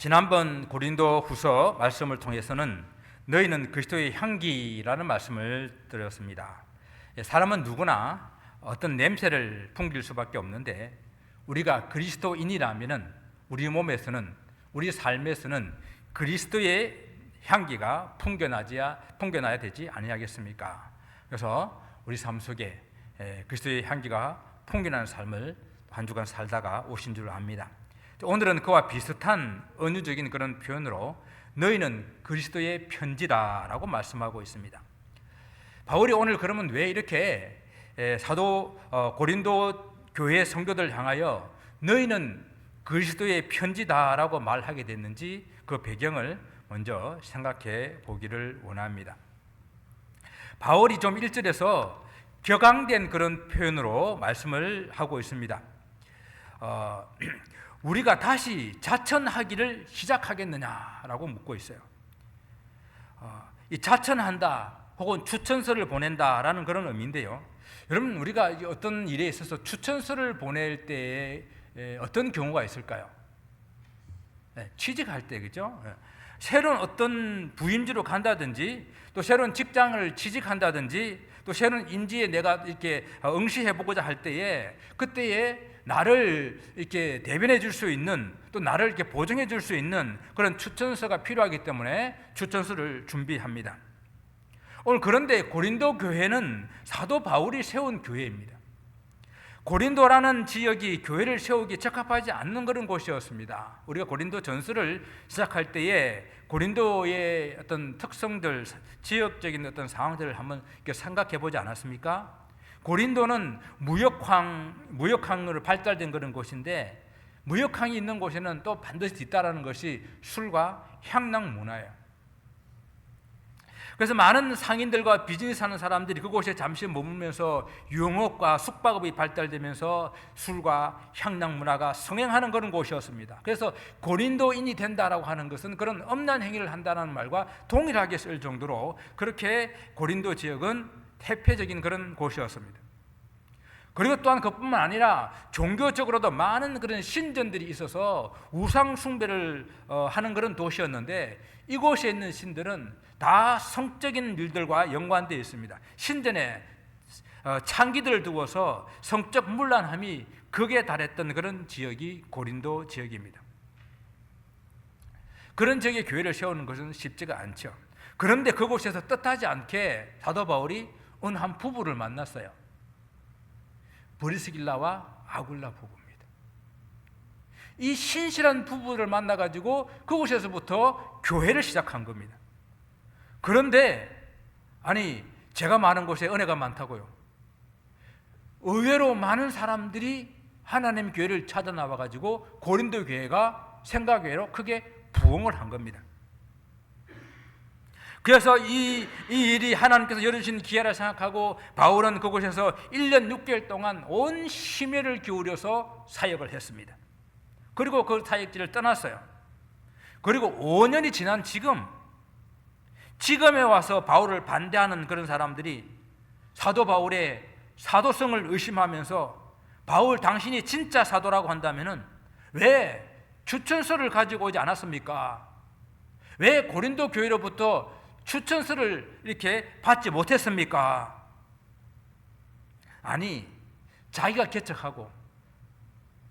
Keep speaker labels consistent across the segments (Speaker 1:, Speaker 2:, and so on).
Speaker 1: 지난번 고린도 후서 말씀을 통해서는 너희는 그리스도의 향기라는 말씀을 드렸습니다. 사람은 누구나 어떤 냄새를 풍길 수밖에 없는데 우리가 그리스도인이라면 우리 몸에서는, 우리 삶에서는 그리스도의 향기가 풍겨나야 되지 아니하겠습니까? 그래서 우리 삶 속에 그리스도의 향기가 풍겨나는 삶을 한 주간 살다가 오신 줄 압니다. 오늘은 그와 비슷한 은유적인 그런 표현으로 너희는 그리스도의 편지다라고 말씀하고 있습니다. 바울이 오늘 그러면 왜 이렇게 사도 고린도 교회 성도들 향하여 너희는 그리스도의 편지다라고 말하게 됐는지 그 배경을 먼저 생각해 보기를 원합니다. 바울이 좀 1절에서 격앙된 그런 표현으로 말씀을 하고 있습니다. 우리가 다시 자천하기를 시작하겠느냐라고 묻고 있어요. 이 자천한다 혹은 추천서를 보낸다라는 그런 의미인데요. 여러분, 우리가 어떤 일에 있어서 추천서를 보낼 때 어떤 경우가 있을까요? 취직할 때, 그죠? 새로운 어떤 부임지로 간다든지, 또 새로운 직장을 취직한다든지, 또 새로운 인지에 내가 이렇게 응시해 보고자 할 때에 그때에 나를 이렇게 대변해 줄 수 있는, 또 나를 이렇게 보증해 줄 수 있는 그런 추천서가 필요하기 때문에 추천서를 준비합니다. 오늘 그런데 고린도 교회는 사도 바울이 세운 교회입니다. 고린도라는 지역이 교회를 세우기 적합하지 않는 그런 곳이었습니다. 우리가 고린도 전서를 시작할 때에 고린도의 어떤 특성들, 지역적인 어떤 상황들을 한번 이렇게 생각해 보지 않았습니까? 고린도는 무역항으로 발달된 그런 곳인데, 무역항이 있는 곳에는 또 반드시 뒤따르는 것이 술과 향락 문화예요. 그래서 많은 상인들과 비즈니스하는 사람들이 그곳에 잠시 머물면서 유흥업과 숙박업이 발달되면서 술과 향락 문화가 성행하는 그런 곳이었습니다. 그래서 고린도인이 된다라고 하는 것은 그런 엄난 행위를 한다는 말과 동일하게 쓸 정도로 그렇게 고린도 지역은 대표적인 그런 곳이었습니다. 그리고 또한 그뿐만 아니라 종교적으로도 많은 그런 신전들이 있어서 우상 숭배를 하는 그런 도시였는데, 이곳에 있는 신들은 다 성적인 일들과 연관되어 있습니다. 신전에 창기들을 두어서 성적 문란함이 극에 달했던 그런 지역이 고린도 지역입니다. 그런 지역에 교회를 세우는 것은 쉽지가 않죠. 그런데 그곳에서 뜻하지 않게 사도 바울이 어느 한 부부를 만났어요. 브리스길라와 아굴라 부부입니다. 이 신실한 부부를 만나가지고 그곳에서부터 교회를 시작한 겁니다. 그런데 제가 많은 곳에 은혜가 많다고요. 의외로 많은 사람들이 하나님 교회를 찾아 나와가지고 고린도 교회가 생가교회로 크게 부흥을 한 겁니다. 그래서 이 일이 하나님께서 열어주신 기회라 생각하고 바울은 그곳에서 1년 6개월 동안 온 심혈을 기울여서 사역을 했습니다. 그리고 그 사역지를 떠났어요. 그리고 5년이 지난 지금에 와서 바울을 반대하는 그런 사람들이 사도 바울의 사도성을 의심하면서 바울 당신이 진짜 사도라고 한다면 왜 추천서를 가지고 오지 않았습니까? 왜 고린도 교회로부터 추천서를 이렇게 받지 못했습니까? 자기가 개척하고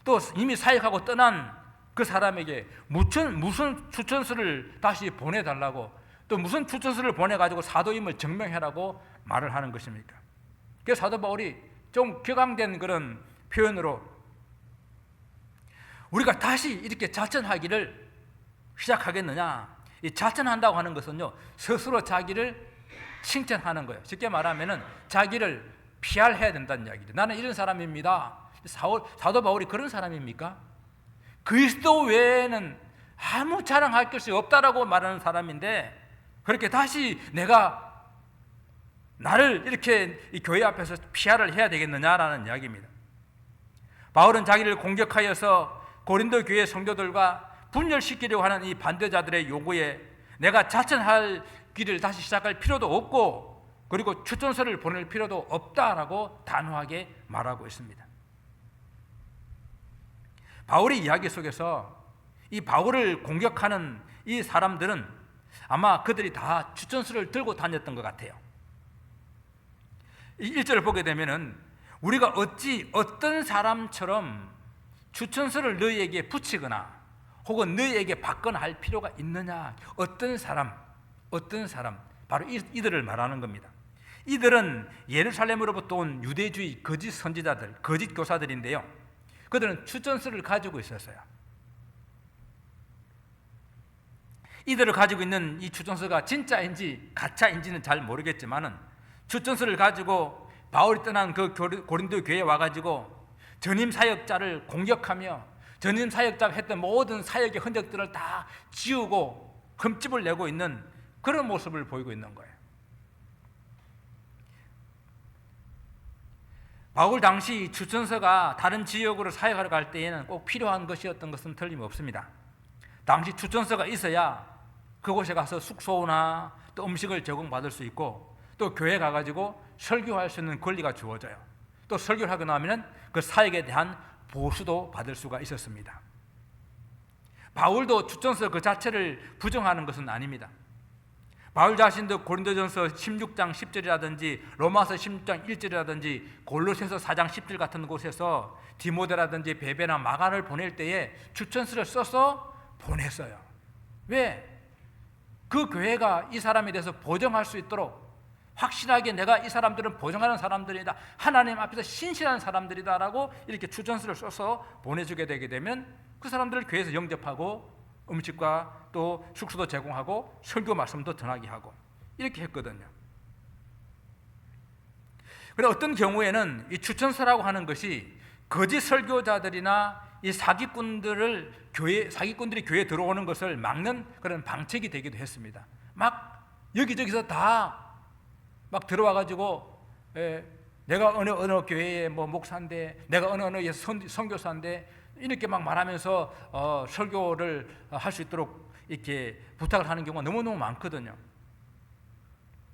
Speaker 1: 또 이미 사역하고 떠난 그 사람에게 무슨 추천서를 다시 보내달라고, 또 무슨 추천서를 보내가지고 사도임을 증명해라고 말을 하는 것입니까? 그래서 사도 바울이 좀 격앙된 그런 표현으로 우리가 다시 이렇게 자천하기를 시작하겠느냐? 이 자천한다고 하는 것은요, 스스로 자기를 칭찬하는 거예요. 쉽게 말하면 자기를 PR해야 된다는 이야기죠. 나는 이런 사람입니다. 사도 바울이 그런 사람입니까? 그리스도 외에는 아무 자랑할 것이 없다라고 말하는 사람인데, 그렇게 다시 내가 나를 이렇게 이 교회 앞에서 PR을 해야 되겠느냐라는 이야기입니다. 바울은 자기를 공격하여서 고린도 교회 성도들과 분열시키려고 하는 이 반대자들의 요구에 내가 자천할 길을 다시 시작할 필요도 없고, 그리고 추천서를 보낼 필요도 없다라고 단호하게 말하고 있습니다. 바울의 이야기 속에서 이 바울을 공격하는 이 사람들은 아마 그들이 다 추천서를 들고 다녔던 것 같아요. 이 1절을 보게 되면은 우리가 어찌 어떤 사람처럼 추천서를 너희에게 붙이거나 혹은 너희에게 받거나 할 필요가 있느냐. 어떤 사람 바로 이들을 말하는 겁니다. 이들은 예루살렘으로부터 온 유대주의 거짓 선지자들, 거짓 교사들인데요, 그들은 추천서를 가지고 있었어요. 이들을 가지고 있는 이 추천서가 진짜인지 가짜인지는 잘 모르겠지만은 추천서를 가지고 바울이 떠난 그 고린도 교회에 와가지고 전임 사역자를 공격하며 전임 사역자가 했던 모든 사역의 흔적들을 다 지우고 흠집을 내고 있는 그런 모습을 보이고 있는 거예요. 바울 당시 추천서가 다른 지역으로 사역하러 갈 때에는 꼭 필요한 것이었던 것은 틀림없습니다. 당시 추천서가 있어야 그곳에 가서 숙소나 또 음식을 제공받을 수 있고 또 교회 가가지고 설교할 수 있는 권리가 주어져요. 또 설교를 하고 나면 그 사역에 대한 보수도 받을 수가 있었습니다. 바울도 추천서 그 자체를 부정하는 것은 아닙니다. 바울 자신도 고린도전서 16장 10절이라든지 로마서 16장 1절이라든지 골로새서 4장 10절 같은 곳에서 디모데라든지 베베나 마가를 보낼 때에 추천서를 써서 보냈어요. 왜? 그 교회가 이 사람에 대해서 보정할 수 있도록 확실하게 내가 이 사람들은 보정하는 사람들이다, 하나님 앞에서 신실한 사람들이다라고 이렇게 추천서를 써서 보내주게 되게 되면 그 사람들을 교회에서 영접하고 음식과 또 숙소도 제공하고 설교 말씀도 전하게 하고 이렇게 했거든요. 그런데 어떤 경우에는 이 추천서라고 하는 것이 거짓 설교자들이나 이 사기꾼들이 교회에 들어오는 것을 막는 그런 방책이 되기도 했습니다. 막 여기저기서 다 막 들어와가지고 내가 어느 교회의 뭐 목사인데, 내가 어느 선교사인데 이렇게 막 말하면서 설교를 할 수 있도록 이렇게 부탁을 하는 경우가 너무너무 많거든요.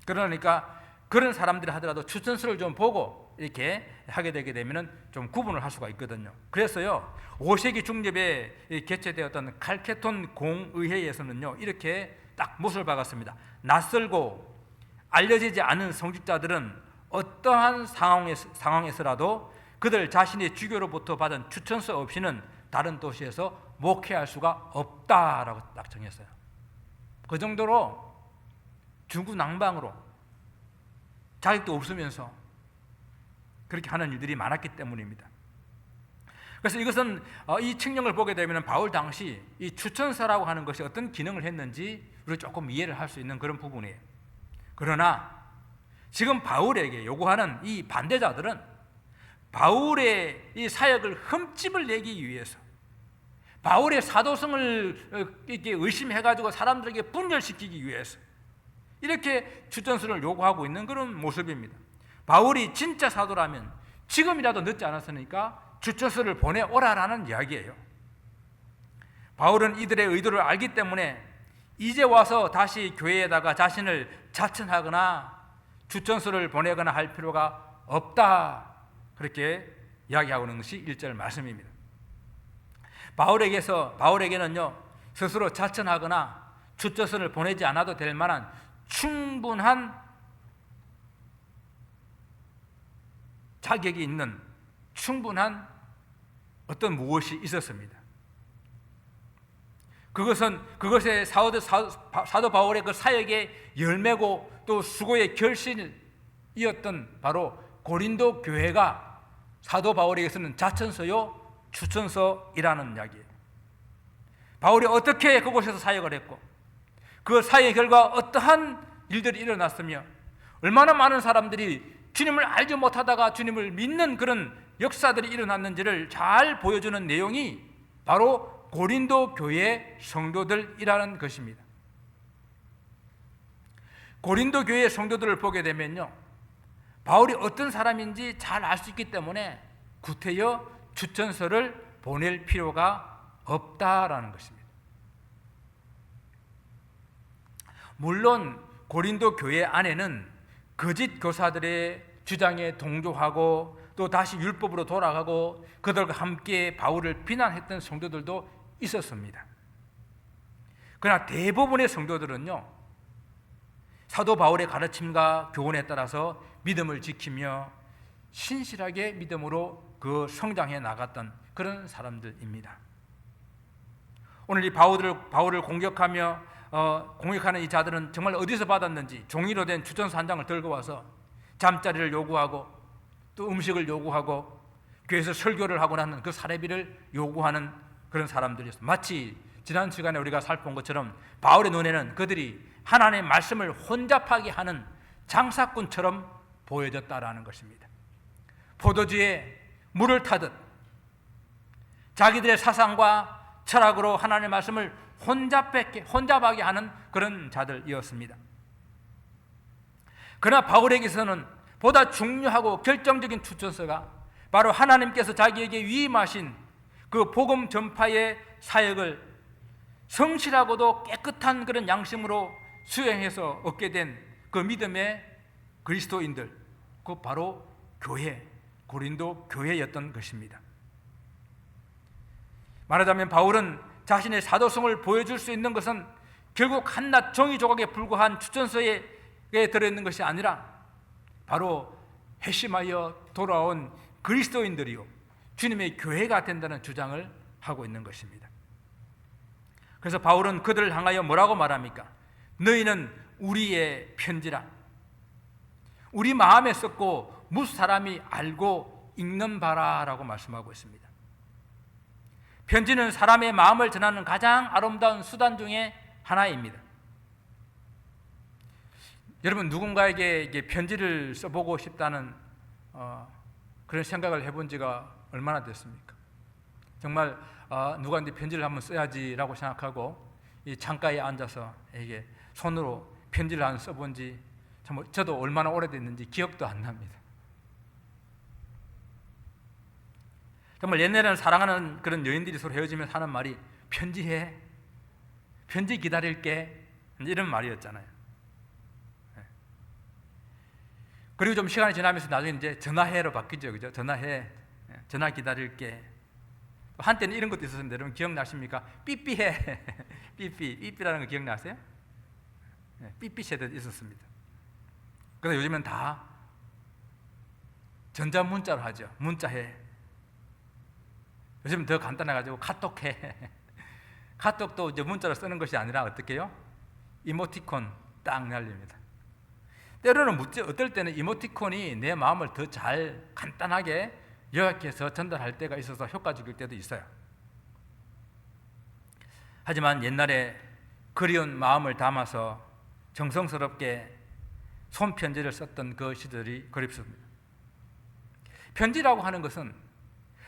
Speaker 1: 그러니까 그런 사람들이 하더라도 추천서를 좀 보고 이렇게 하게 되게 되면은 좀 구분을 할 수가 있거든요. 그래서요 5세기 중엽에 개최되었던 칼케톤 공의회에서는요 이렇게 딱 못을 박았습니다. 낯설고 알려지지 않은 성직자들은 어떠한 상황에서라도 그들 자신의 주교로부터 받은 추천서 없이는 다른 도시에서 목회할 수가 없다라고 딱 정했어요. 그 정도로 중구난방으로 자격도 없으면서 그렇게 하는 일들이 많았기 때문입니다. 그래서 이것은 이 칙령을 보게 되면 바울 당시 이 추천서라고 하는 것이 어떤 기능을 했는지 우리가 조금 이해를 할 수 있는 그런 부분이에요. 그러나 지금 바울에게 요구하는 이 반대자들은 바울의 이 사역을 흠집을 내기 위해서, 바울의 사도성을 이렇게 의심해가지고 사람들에게 분열시키기 위해서 이렇게 추천서를 요구하고 있는 그런 모습입니다. 바울이 진짜 사도라면 지금이라도 늦지 않았으니까 추천서를 보내오라라는 이야기예요. 바울은 이들의 의도를 알기 때문에 이제 와서 다시 교회에다가 자신을 자천하거나 추천서를 보내거나 할 필요가 없다, 그렇게 이야기하고 있는 것이 1절 말씀입니다. 바울에게는요 스스로 자천하거나 추천서를 보내지 않아도 될 만한 충분한 자격이 있는 충분한 어떤 무엇이 있었습니다. 그것의 사도 바울의 그 사역의 열매고 또 수고의 결실이었던 바로 고린도 교회가 사도 바울에게서는 자천서요 추천서이라는 이야기예요. 바울이 어떻게 그곳에서 사역을 했고 그 사역의 결과 어떠한 일들이 일어났으며 얼마나 많은 사람들이 주님을 알지 못하다가 주님을 믿는 그런 역사들이 일어났는지를 잘 보여주는 내용이 바로 고린도 교회 성도들이라는 것입니다. 고린도 교회 성도들을 보게 되면요 바울이 어떤 사람인지 잘 알 수 있기 때문에 구태여 추천서를 보낼 필요가 없다라는 것입니다. 물론 고린도 교회 안에는 거짓 교사들의 주장에 동조하고 또 다시 율법으로 돌아가고 그들과 함께 바울을 비난했던 성도들도 있었습니다. 그러나 대부분의 성도들은요, 사도 바울의 가르침과 교훈에 따라서 믿음을 지키며 신실하게 믿음으로 그 성장해 나갔던 그런 사람들입니다. 오늘 이 바울을 공격하는 이 자들은 정말 어디서 받았는지 종이로 된 추천서 한 장을 들고 와서 잠자리를 요구하고 또 음식을 요구하고 교회에서 설교를 하고 나는 그 사례비를 요구하는 그런 사람들이었어요. 마치 지난 시간에 우리가 살펴본 것처럼 바울의 눈에는 그들이 하나님의 말씀을 혼잡하게 하는 장사꾼처럼 보여졌다라는 것입니다. 포도주에 물을 타듯 자기들의 사상과 철학으로 하나님의 말씀을 혼잡하게 하는 그런 자들이었습니다. 그러나 바울에게서는 보다 중요하고 결정적인 추천서가 바로 하나님께서 자기에게 위임하신 그 복음 전파의 사역을 성실하고도 깨끗한 그런 양심으로 수행해서 얻게 된 그 믿음의 그리스도인들, 그 바로 교회, 고린도 교회였던 것입니다. 말하자면 바울은 자신의 사도성을 보여줄 수 있는 것은 결국 한낱 종이 조각에 불과한 추천서에 들어있는 것이 아니라 바로 회심하여 돌아온 그리스도인들이요, 주님의 교회가 된다는 주장을 하고 있는 것입니다. 그래서 바울은 그들을 향하여 뭐라고 말합니까? 너희는 우리의 편지라, 우리 마음에 썼고 무수 사람이 알고 읽는 바라라고 말씀하고 있습니다. 편지는 사람의 마음을 전하는 가장 아름다운 수단 중에 하나입니다. 여러분, 누군가에게 이게 편지를 써보고 싶다는 그런 생각을 해본 지가 얼마나 됐습니까? 정말 누구한테 편지를 한번 써야지라고 생각하고 이 창가에 앉아서 이게 손으로 편지를 한 써본 지 저도 얼마나 오래됐는지 기억도 안 납니다. 정말 옛날에는 사랑하는 그런 여인들이 서로 헤어지면 하는 말이 편지해, 편지 기다릴게, 이런 말이었잖아요. 그리고 좀 시간이 지나면서 나중에 이제 전화해로 바뀌죠, 그죠? 전화해, 전화 기다릴게. 한때는 이런 것도 있었는데 여러분 기억나십니까? 삐삐해, 삐삐라는 거 기억나세요? 삐삐 세대 있었습니다. 그래서 요즘은 다 전자문자로 하죠. 문자해. 요즘 더 간단해가지고 카톡해. 카톡도 이제 문자로 쓰는 것이 아니라 어떻게 해요? 이모티콘 딱 날립니다. 때로는 어떨 때는 이모티콘이 내 마음을 더 잘 간단하게 요약해서 전달할 때가 있어서 효과적일 때도 있어요. 하지만 옛날에 그리운 마음을 담아서 정성스럽게 손편지를 썼던 그 시절이 그립습니다. 편지라고 하는 것은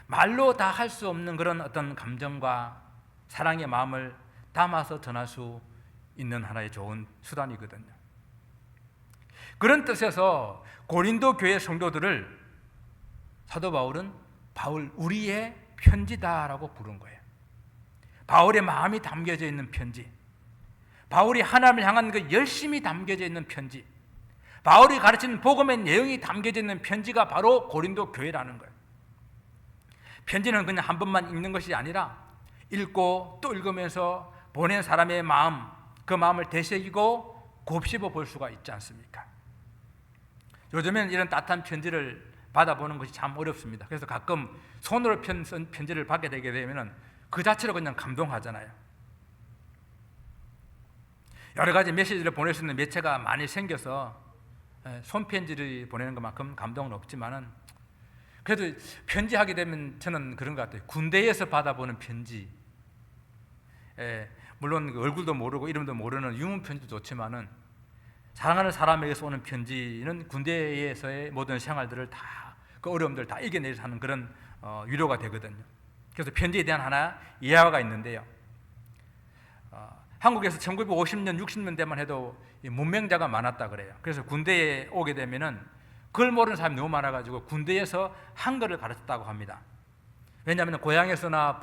Speaker 1: 말로 다 할 수 없는 그런 어떤 감정과 사랑의 마음을 담아서 전할 수 있는 하나의 좋은 수단이거든요. 그런 뜻에서 고린도 교회 성도들을 사도 바울은 우리의 편지다라고 부른 거예요. 바울의 마음이 담겨져 있는 편지, 바울이 하나님을 향한 그 열심이 담겨져 있는 편지, 바울이 가르치는 복음의 내용이 담겨져 있는 편지가 바로 고린도 교회라는 거예요. 편지는 그냥 한 번만 읽는 것이 아니라 읽고 또 읽으면서 보낸 사람의 마음, 그 마음을 되새기고 곱씹어 볼 수가 있지 않습니까? 요즘에는 이런 따뜻한 편지를 받아보는 것이 참 어렵습니다. 그래서 가끔 손으로 쓴 편지를 받게 되게 되면 그 자체로 그냥 감동하잖아요. 여러 가지 메시지를 보낼 수 있는 매체가 많이 생겨서 손편지를 보내는 것만큼 감동은 없지만은 그래도 편지하게 되면 저는 그런 것 같아요. 군대에서 받아보는 편지, 물론 얼굴도 모르고 이름도 모르는 유문 편지도 좋지만은 사랑하는 사람에게서 오는 편지는 군대에서의 모든 생활들을 다 그 어려움들을 다 이겨내서 하는 그런 위로가 되거든요. 그래서 편지에 대한 하나 예화가 있는데요. 한국에서 1950년, 60년대만 해도 문맹자가 많았다 그래요. 그래서 군대에 오게 되면은 글 모르는 사람이 너무 많아가지고 군대에서 한글을 가르쳤다고 합니다. 왜냐하면 고향에서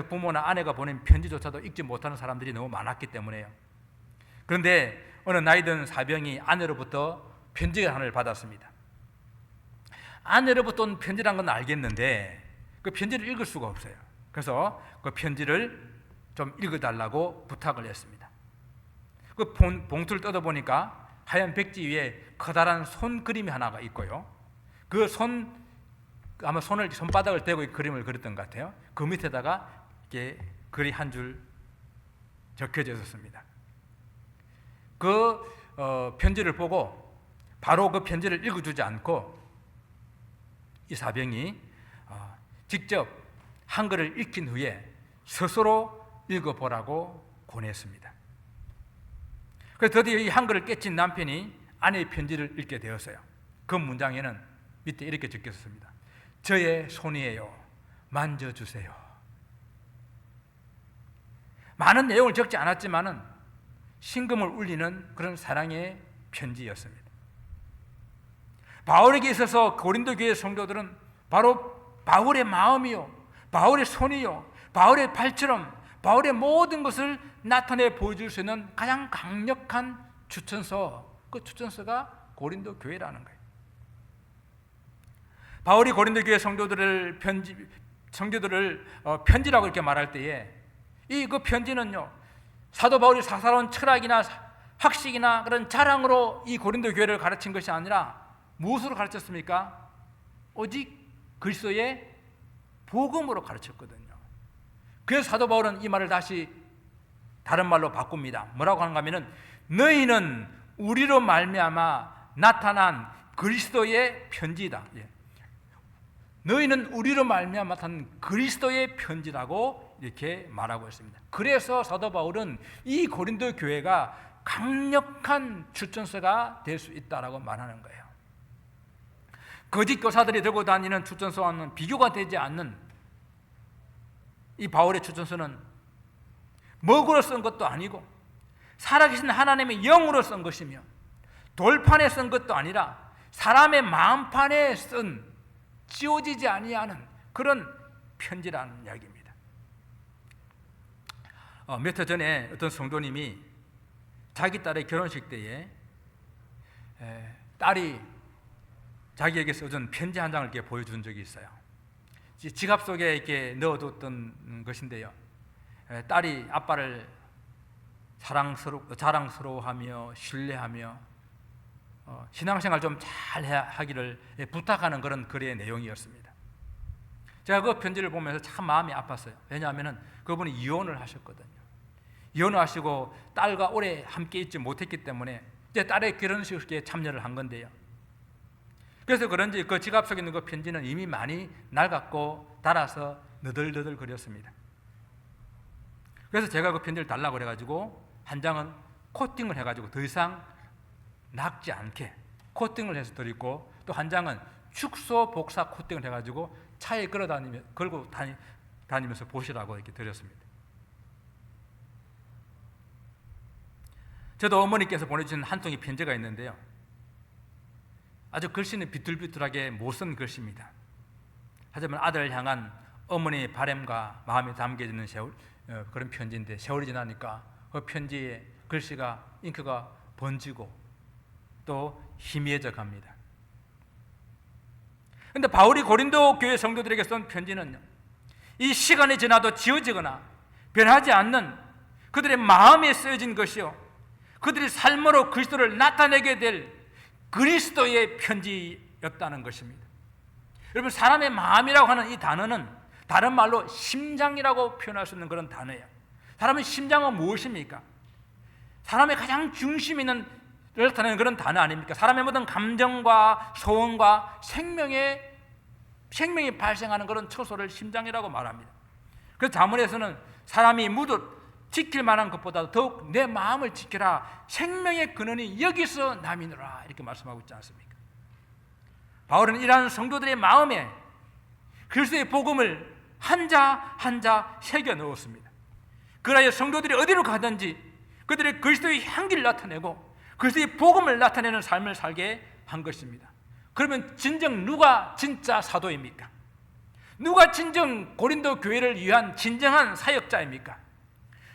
Speaker 1: 부모나 아내가 보낸 편지조차도 읽지 못하는 사람들이 너무 많았기 때문에요. 그런데 어느 나이든 사병이 아내로부터 편지를 하나를 받았습니다. 아내로부터 온 편지란 건 알겠는데 그 편지를 읽을 수가 없어요. 그래서 그 편지를 좀 읽어달라고 부탁을 했습니다. 그 봉투를 뜯어보니까 하얀 백지 위에 커다란 손 그림이 하나가 있고요. 그 아마 손바닥을 대고 그림을 그렸던 것 같아요. 그 밑에다가 이렇게 글이 한 줄 적혀져 있었습니다. 그 편지를 보고 바로 그 편지를 읽어주지 않고 이 사병이 직접 한글을 읽힌 후에 스스로 읽어보라고 권했습니다. 그래서 드디어 이 한글을 깨친 남편이 아내의 편지를 읽게 되었어요. 그 문장에는 밑에 이렇게 적혀 있습니다. 저의 손이에요. 만져주세요. 많은 내용을 적지 않았지만은 심금을 울리는 그런 사랑의 편지였습니다. 바울에게 있어서 고린도 교회 성도들은 바로 바울의 마음이요, 바울의 손이요, 바울의 발처럼 바울의 모든 것을 나타내 보여줄 수 있는 가장 강력한 추천서, 그 추천서가 고린도 교회라는 거예요. 바울이 고린도 교회 성도들을 편지라고 이렇게 말할 때에 그 편지는요, 사도 바울이 사사로운 철학이나 학식이나 그런 자랑으로 이 고린도 교회를 가르친 것이 아니라 무엇으로 가르쳤습니까? 오직 그리스도의 복음으로 가르쳤거든요. 그래서 사도 바울은 이 말을 다시 다른 말로 바꿉니다. 뭐라고 하는가 하면은 너희는 우리로 말미암아 나타난 그리스도의 편지다. 너희는 우리로 말미암아 나타난 그리스도의 편지라고 이렇게 말하고 있습니다. 그래서 사도 바울은 이 고린도 교회가 강력한 추천서가 될 수 있다라고 말하는 거예요. 거짓 교사들이 들고 다니는 추천서와는 비교가 되지 않는 이 바울의 추천서는 먹으로 쓴 것도 아니고 살아계신 하나님의 영으로 쓴 것이며 돌판에 쓴 것도 아니라 사람의 마음판에 쓴 지워지지 아니하는 그런 편지라는 이야기입니다. 몇 해 전에 어떤 성도님이 자기 딸의 결혼식 때에 딸이 자기에게 써준 편지 한 장을 이렇게 보여준 적이 있어요. 지갑 속에 이렇게 넣어뒀던 것인데요. 딸이 아빠를 자랑스러워하며 신뢰하며 신앙생활 좀 잘 하기를 부탁하는 그런 글의 내용이었습니다. 제가 그 편지를 보면서 참 마음이 아팠어요. 왜냐하면 그분이 이혼을 하셨거든요. 이혼을 하시고 딸과 오래 함께 있지 못했기 때문에 이제 딸의 결혼식에 참여를 한 건데요. 그래서 그런지 그 지갑 속에 있는 그 편지는 이미 많이 낡았고 닳아서 너덜너덜 거렸습니다. 그래서 제가 그 편지를 달라고 그래가지고 한 장은 코팅을 해가지고 더 이상 낡지 않게 코팅을 해서 드리고, 또 한 장은 축소 복사 코팅을 해가지고 차에 걸고 다니면서 보시라고 이렇게 드렸습니다. 저도 어머니께서 보내주신 한 통의 편지가 있는데요. 아주 글씨는 비뚤비뚤하게 못 쓴 글씨입니다. 하지만 아들을 향한 어머니의 바람과 마음이 담겨있는 그런 편지인데, 세월이 지나니까 그 편지에 글씨가 잉크가 번지고 또 희미해져 갑니다. 그런데 바울이 고린도 교회 성도들에게 쓴 편지는요, 이 시간이 지나도 지워지거나 변하지 않는 그들의 마음에 쓰여진 것이요, 그들의 삶으로 그리스도를 나타내게 될 그리스도의 편지였다는 것입니다. 여러분, 사람의 마음이라고 하는 이 단어는 다른 말로 심장이라고 표현할 수 있는 그런 단어예요. 사람의 심장은 무엇입니까? 사람의 가장 중심 있는 나타내는 그런 단어 아닙니까? 사람의 모든 감정과 소원과 생명이 발생하는 그런 처소를 심장이라고 말합니다. 그래서 자문에서는 사람이 무릇 지킬 만한 것보다 더욱 내 마음을 지켜라, 생명의 근원이 여기서 남이노라, 이렇게 말씀하고 있지 않습니까? 바울은 이러한 성도들의 마음에 그리스도의 복음을 한자 한자 새겨 넣었습니다. 그러하여 성도들이 어디로 가든지 그들의 그리스도의 향기를 나타내고 그리스도의 복음을 나타내는 삶을 살게 한 것입니다. 그러면 진정 누가 진짜 사도입니까? 누가 진정 고린도 교회를 위한 진정한 사역자입니까?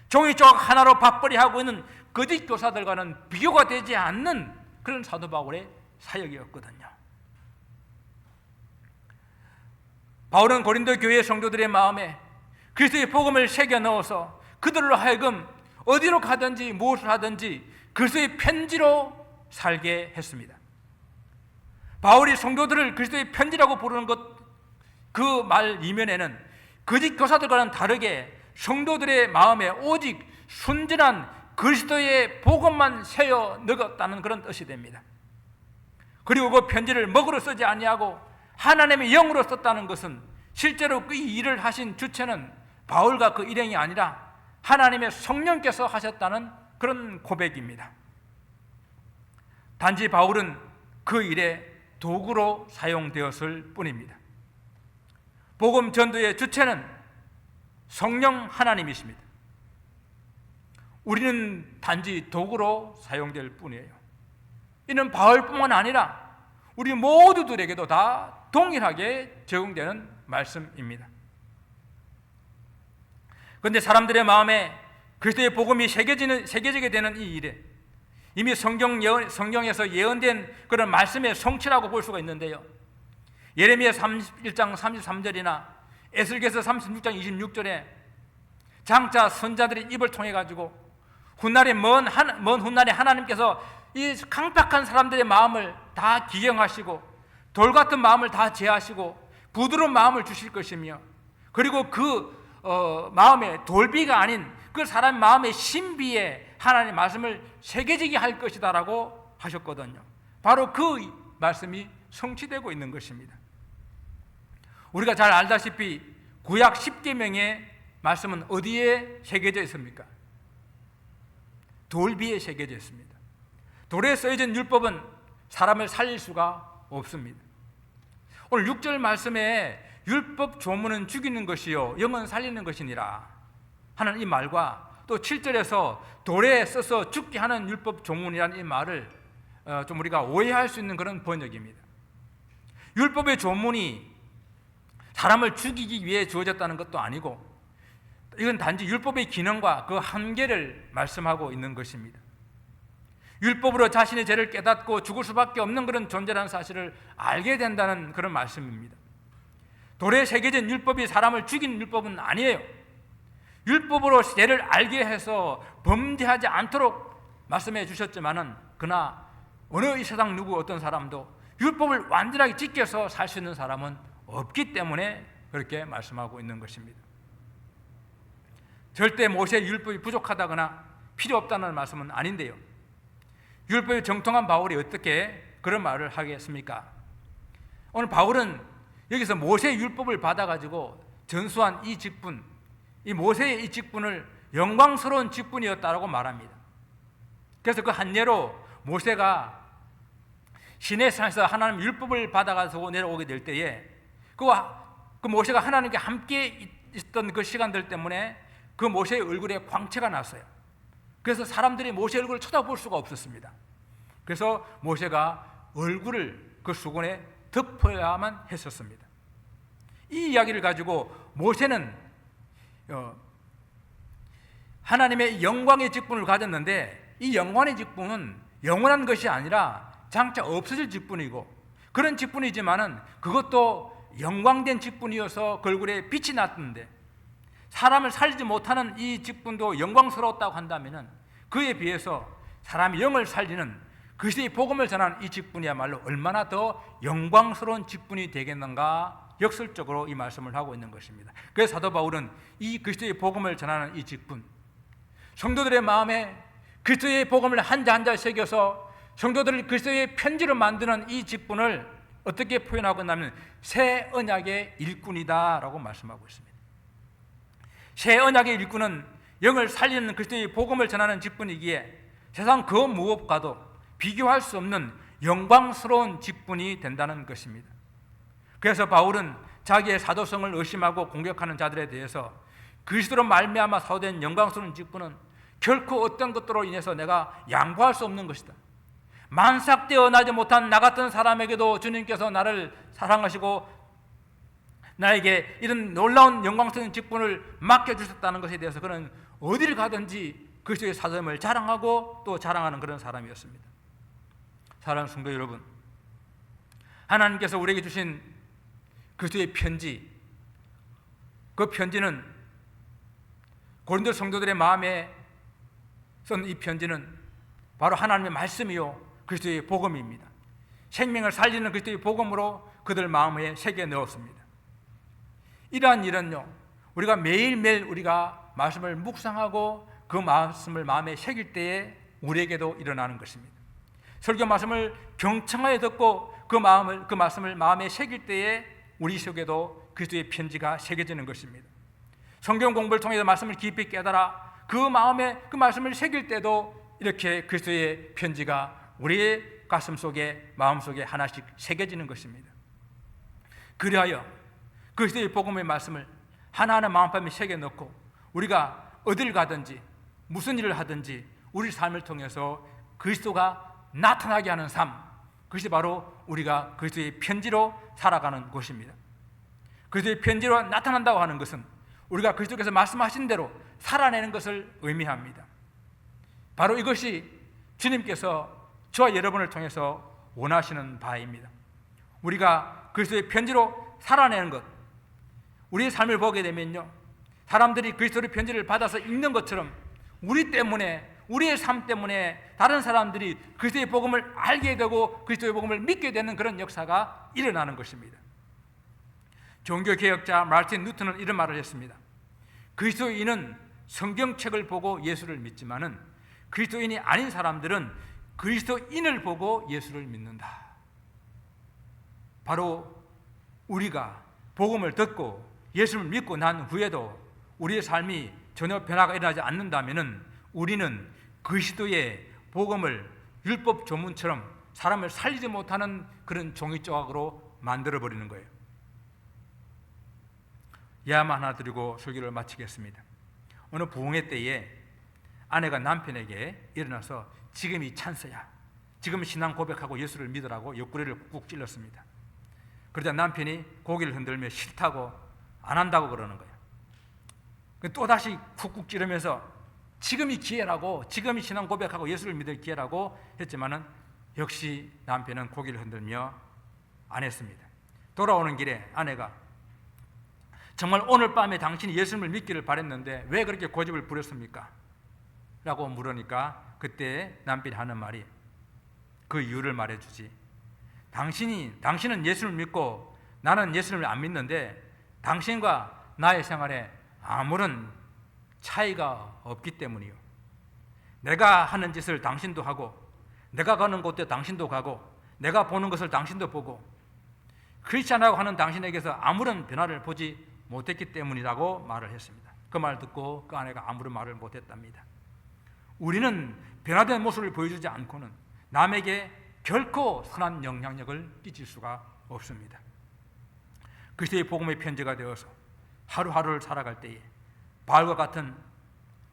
Speaker 1: 종이조각 하나로 밥벌이 하고 있는 거짓 교사들과는 비교가 되지 않는 그런 사도 바울의 사역이었거든요. 바울은 고린도 교회 성도들의 마음에 그리스도의 복음을 새겨 넣어서 그들로 하여금 어디로 가든지 무엇을 하든지 그리스도의 편지로 살게 했습니다. 바울이 성도들을 그리스도의 편지라고 부르는 것, 그 말 이면에는 거짓 교사들과는 다르게 성도들의 마음에 오직 순전한 그리스도의 복음만 새어 넣었다는 그런 뜻이 됩니다. 그리고 그 편지를 먹으로 쓰지 아니하고 하나님의 영으로 썼다는 것은 실제로 그 일을 하신 주체는 바울과 그 일행이 아니라 하나님의 성령께서 하셨다는 그런 고백입니다. 단지 바울은 그 일에 도구로 사용되었을 뿐입니다. 복음 전도의 주체는 성령 하나님이십니다. 우리는 단지 도구로 사용될 뿐이에요. 이는 바울뿐만 아니라 우리 모두들에게도 다 동일하게 적용되는 말씀입니다. 그런데 사람들의 마음에 그리스도의 복음이 새겨지게 되는 이 일에 이미 성경에서 예언된 그런 말씀의 성취라고 볼 수가 있는데요. 예레미야 31장 33절이나 에스겔서 36장 26절에 장차 선자들의 입을 통해 가지고 훗날에 먼 훗날에 하나님께서 이 강팍한 사람들의 마음을 다 기경하시고 돌 같은 마음을 다 제하시고 부드러운 마음을 주실 것이며, 그리고 그 마음에 돌비가 아닌 그 사람 마음의 신비에 하나님의 말씀을 새겨지게 할 것이다라고 하셨거든요. 바로 그 말씀이 성취되고 있는 것입니다. 우리가 잘 알다시피 구약 10계명의 말씀은 어디에 새겨져 있습니까? 돌비에 새겨져 있습니다. 돌에 쓰여진 율법은 사람을 살릴 수가 없습니다. 오늘 6절 말씀에 율법 조문은 죽이는 것이요 영은 살리는 것이니라 하는 이 말과 또 7절에서 돌에 써서 죽게 하는 율법 조문이라는 이 말을 좀 우리가 오해할 수 있는 그런 번역입니다. 율법의 조문이 사람을 죽이기 위해 주어졌다는 것도 아니고, 이건 단지 율법의 기능과 그 한계를 말씀하고 있는 것입니다. 율법으로 자신의 죄를 깨닫고 죽을 수밖에 없는 그런 존재라는 사실을 알게 된다는 그런 말씀입니다. 돌에 새겨진 율법이 사람을 죽이는 율법은 아니에요. 율법으로 죄를 알게 해서 범죄하지 않도록 말씀해 주셨지만은, 그러나 어느 이 세상 누구 어떤 사람도 율법을 완전하게 지켜서 살 수 있는 사람은 없기 때문에 그렇게 말씀하고 있는 것입니다. 절대 모세의 율법이 부족하다거나 필요 없다는 말씀은 아닌데요. 율법이 정통한 바울이 어떻게 그런 말을 하겠습니까? 오늘 바울은 여기서 모세의 율법을 받아가지고 전수한 이 직분, 이 모세의 이 직분을 영광스러운 직분이었다라고 말합니다. 그래서 그 한 예로 모세가 시내산에서 하나님 율법을 받아가지고 내려오게 될 때에 그 모세가 하나님께 함께 있던 그 시간들 때문에 그 모세의 얼굴에 광채가 났어요. 그래서 사람들이 모세 얼굴을 쳐다볼 수가 없었습니다. 그래서 모세가 얼굴을 그 수건에 덮어야만 했었습니다. 이 이야기를 가지고 모세는 하나님의 영광의 직분을 가졌는데, 이 영광의 직분은 영원한 것이 아니라 장차 없어질 직분이고, 그런 직분이지만은 그것도 영광된 직분이어서 그 얼굴에 빛이 났는데, 사람을 살리지 못하는 이 직분도 영광스러웠다고 한다면은 그에 비해서 사람이 영을 살리는 그리스도의 복음을 전하는 이 직분이야말로 얼마나 더 영광스러운 직분이 되겠는가, 역설적으로 이 말씀을 하고 있는 것입니다. 그래서 사도 바울은 이 그리스도의 복음을 전하는 이 직분, 성도들의 마음에 그리스도의 복음을 한자 한자 새겨서 성도들을 그리스도의 편지로 만드는 이 직분을 어떻게 표현하고 있냐면 새 언약의 일꾼이다라고 말씀하고 있습니다. 새 언약의 일꾼은 영을 살리는 그리스도의 복음을 전하는 직분이기에 세상 그 무엇과도 비교할 수 없는 영광스러운 직분이 된다는 것입니다. 그래서 바울은 자기의 사도성을 의심하고 공격하는 자들에 대해서 그리스도로 말미암아 사도된 영광스러운 직분은 결코 어떤 것들로 인해서 내가 양보할 수 없는 것이다. 만삭되어 나지 못한 나 같은 사람에게도 주님께서 나를 사랑하시고 나에게 이런 놀라운 영광스러운 직분을 맡겨주셨다는 것에 대해서 그는 어디를 가든지 그리스도의 사도임을 자랑하고 또 자랑하는 그런 사람이었습니다. 사랑하는 성도 여러분, 하나님께서 우리에게 주신 그리스도의 편지, 그 편지는 고린도 성도들의 마음에 쓴 이 편지는 바로 하나님의 말씀이요 그리스도의 복음입니다. 생명을 살리는 그리스도의 복음으로 그들 마음에 새겨 넣었습니다. 이러한 일은요, 우리가 매일매일 우리가 말씀을 묵상하고 그 말씀을 마음에 새길 때에 우리에게도 일어나는 것입니다. 설교 말씀을 경청하여 듣고 그 말씀을 마음에 새길 때에 우리 속에도 그리스도의 편지가 새겨지는 것입니다. 성경 공부를 통해서 말씀을 깊이 깨달아 그 마음에 그 말씀을 새길 때도 이렇게 그리스도의 편지가 우리의 가슴 속에 마음 속에 하나씩 새겨지는 것입니다. 그리하여 그리스도의 복음의 말씀을 하나하나 마음밤에 새겨 넣고 우리가 어딜 가든지 무슨 일을 하든지 우리 삶을 통해서 그리스도가 나타나게 하는 삶, 그것이 바로 우리가 그리스도의 편지로 살아가는 것입니다. 그리스도의 편지로 나타난다고 하는 것은 우리가 그리스도께서 말씀하신 대로 살아내는 것을 의미합니다. 바로 이것이 주님께서 저와 여러분을 통해서 원하시는 바입니다. 우리가 그리스도의 편지로 살아내는 것, 우리의 삶을 보게 되면요, 사람들이 그리스도의 편지를 받아서 읽는 것처럼 우리 때문에, 우리의 삶 때문에 다른 사람들이 그리스도의 복음을 알게 되고 그리스도의 복음을 믿게 되는 그런 역사가 일어나는 것입니다. 종교개혁자 마르틴 루터는 이런 말을 했습니다. 그리스도인은 성경책을 보고 예수를 믿지만은 그리스도인이 아닌 사람들은 그리스도인을 보고 예수를 믿는다. 바로 우리가 복음을 듣고 예수를 믿고 난 후에도 우리의 삶이 전혀 변화가 일어나지 않는다면은 우리는 그리스도의 복음을 율법 조문처럼 사람을 살리지 못하는 그런 종이 조각으로 만들어 버리는 거예요. 예화만 하나 드리고 설교를 마치겠습니다. 어느 부흥회 때에 아내가 남편에게 일어나서 지금이 찬스야, 지금 신앙 고백하고 예수를 믿으라고 옆구리를 꾹 찔렀습니다. 그러자 남편이 고개를 흔들며 싫다고 안 한다고 그러는 거예요. 또다시 쿡쿡 찌르면서 지금이 기회라고, 지금이 신앙 고백하고 예수를 믿을 기회라고 했지만은 역시 남편은 고개를 흔들며 안 했습니다. 돌아오는 길에 아내가 정말 오늘 밤에 당신이 예수님을 믿기를 바랬는데 왜 그렇게 고집을 부렸습니까? 라고 물으니까 그때 남편이 하는 말이 그 이유를 말해주지. 당신은 예수를 믿고 나는 예수를 안 믿는데 당신과 나의 생활에 아무런 차이가 없기 때문이요. 내가 하는 짓을 당신도 하고 내가 가는 곳에 당신도 가고 내가 보는 것을 당신도 보고 크리스찬이라고 하는 당신에게서 아무런 변화를 보지 못했기 때문이라고 말을 했습니다. 그 말 듣고 그 아내가 아무런 말을 못했답니다. 우리는 변화된 모습을 보여주지 않고는 남에게 결코 선한 영향력을 끼칠 수가 없습니다. 그리스도의 복음의 편지가 되어서 하루하루를 살아갈 때에 바울과 같은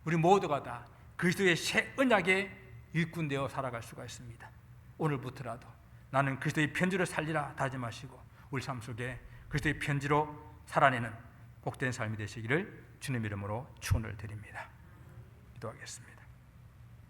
Speaker 1: 우리 모두가 다 그리스도의 새 언약의 일꾼되어 살아갈 수가 있습니다. 오늘부터라도 나는 그리스도의 편지를 살리라 다짐하시고 우리 삶 속에 그리스도의 편지로 살아내는 복된 삶이 되시기를 주님 이름으로 축원을 드립니다. 기도하겠습니다.